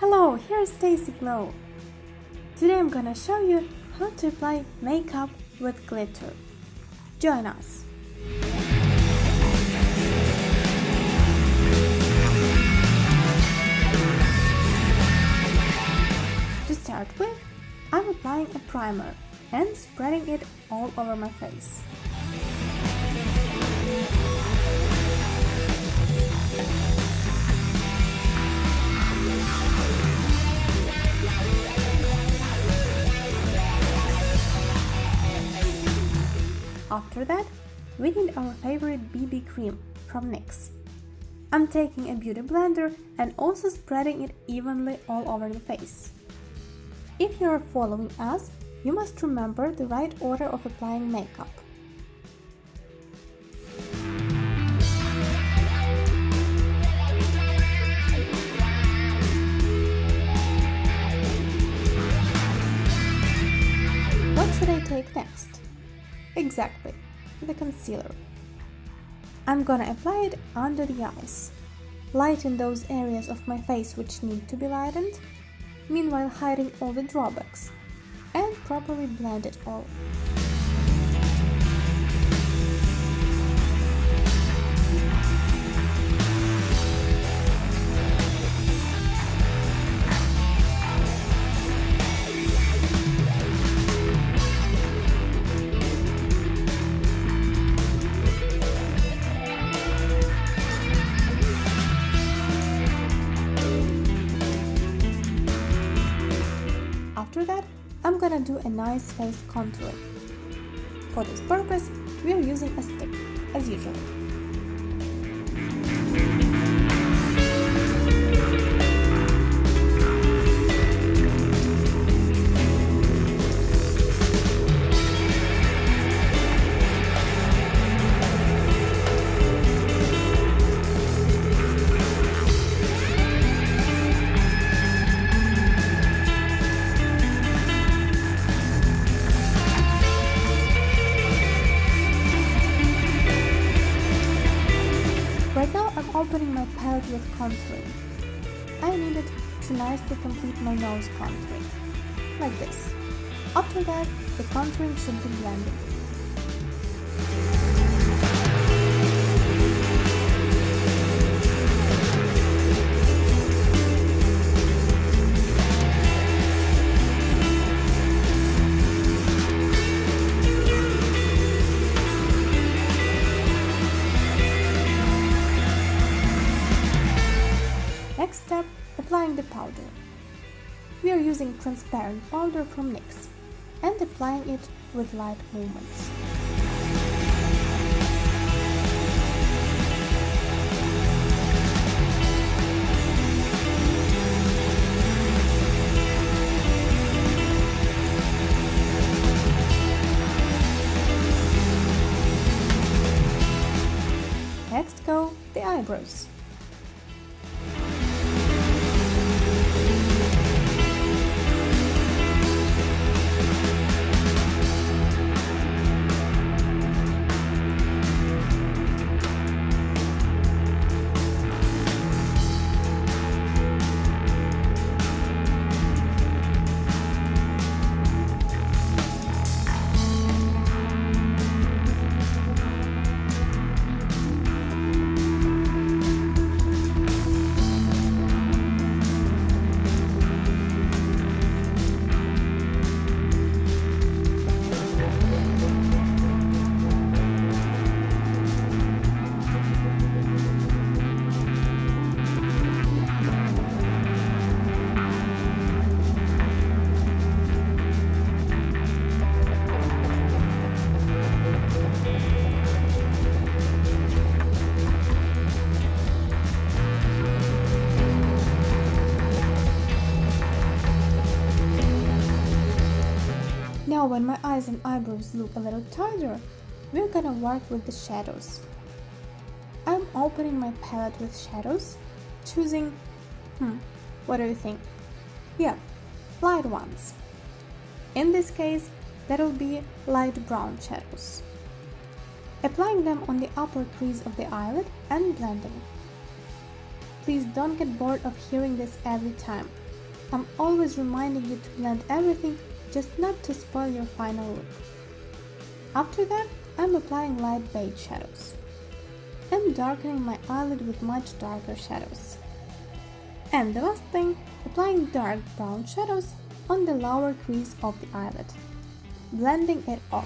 Hello, here's Stacy Glow. Today I'm gonna show you how to apply makeup with glitter. Join us. To start with, I'm applying a primer and spreading it all over my face. After that, we need our favorite BB cream from NYX. I'm taking a beauty blender and also spreading it evenly all over the face. If you are following us, you must remember the right order of applying makeup. What should I take next? Exactly, the concealer. I'm gonna apply it under the eyes. Lighten those areas of my face which need to be lightened, meanwhile hiding all the drawbacks, and properly blend it all. After that, I'm gonna do a nice face contouring. For this purpose, we are using a stick, as usual. Right now I'm opening my palette with contouring. I need it to nicely complete my nose contouring, like this. After that, the contouring should be blended. Next step, applying the powder. We are using transparent powder from NYX and applying it with light movements. Next go the eyebrows. Now when my eyes and eyebrows look a little tighter, we're gonna work with the shadows. I'm opening my palette with shadows, choosing, what do you think? Yeah, light ones. In this case, that'll be light brown shadows. Applying them on the upper crease of the eyelid and blending. Please don't get bored of hearing this every time. I'm always reminding you to blend everything, just not to spoil your final look. After that, I'm applying light beige shadows. I'm darkening my eyelid with much darker shadows. And the last thing, applying dark brown shadows on the lower crease of the eyelid, blending it all.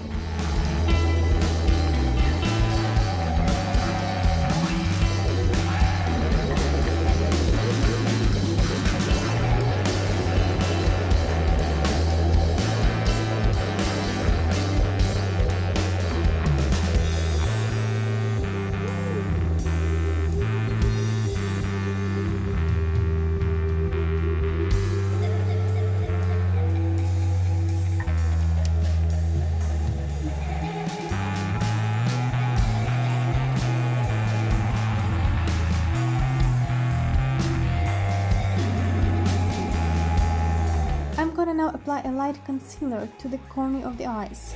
I'm gonna now apply a light concealer to the corner of the eyes.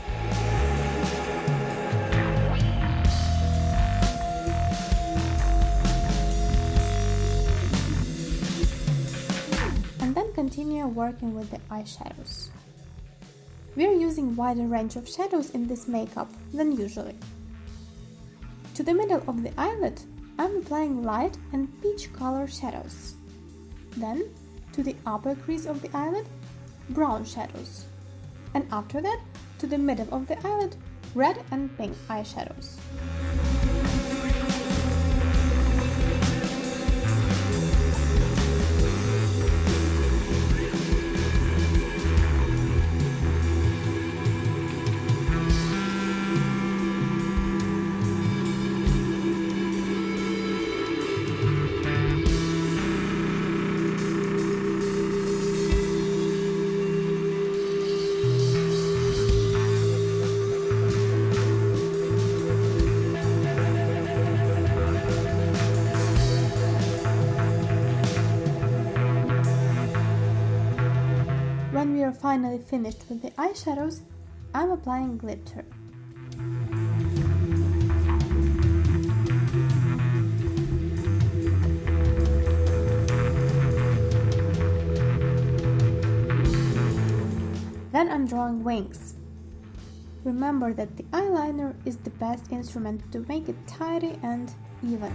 And then continue working with the eyeshadows. We're using wider range of shadows in this makeup than usually. To the middle of the eyelid, I'm applying light and peach color shadows. Then, to the upper crease of the eyelid, brown shadows. And after that, to the middle of the eyelid, red and pink eyeshadows. When we are finally finished with the eyeshadows, I'm applying glitter. Then I'm drawing wings. Remember that the eyeliner is the best instrument to make it tidy and even.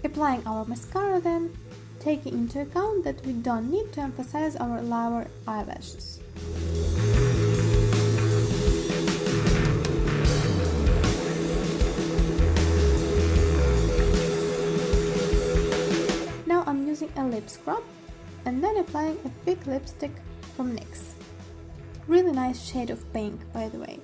Applying our mascara then, taking into account that we don't need to emphasize our lower eyelashes. Now I'm using a lip scrub and then applying a pink lipstick from NYX. Really nice shade of pink, by the way.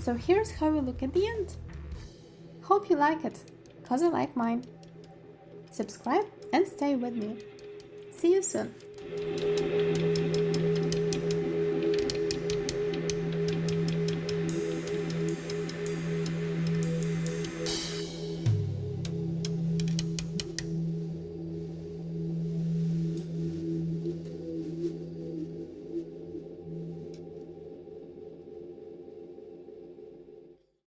So here's how we look at the end. Hope you like it, cause I like mine. Subscribe and stay with me. See you soon.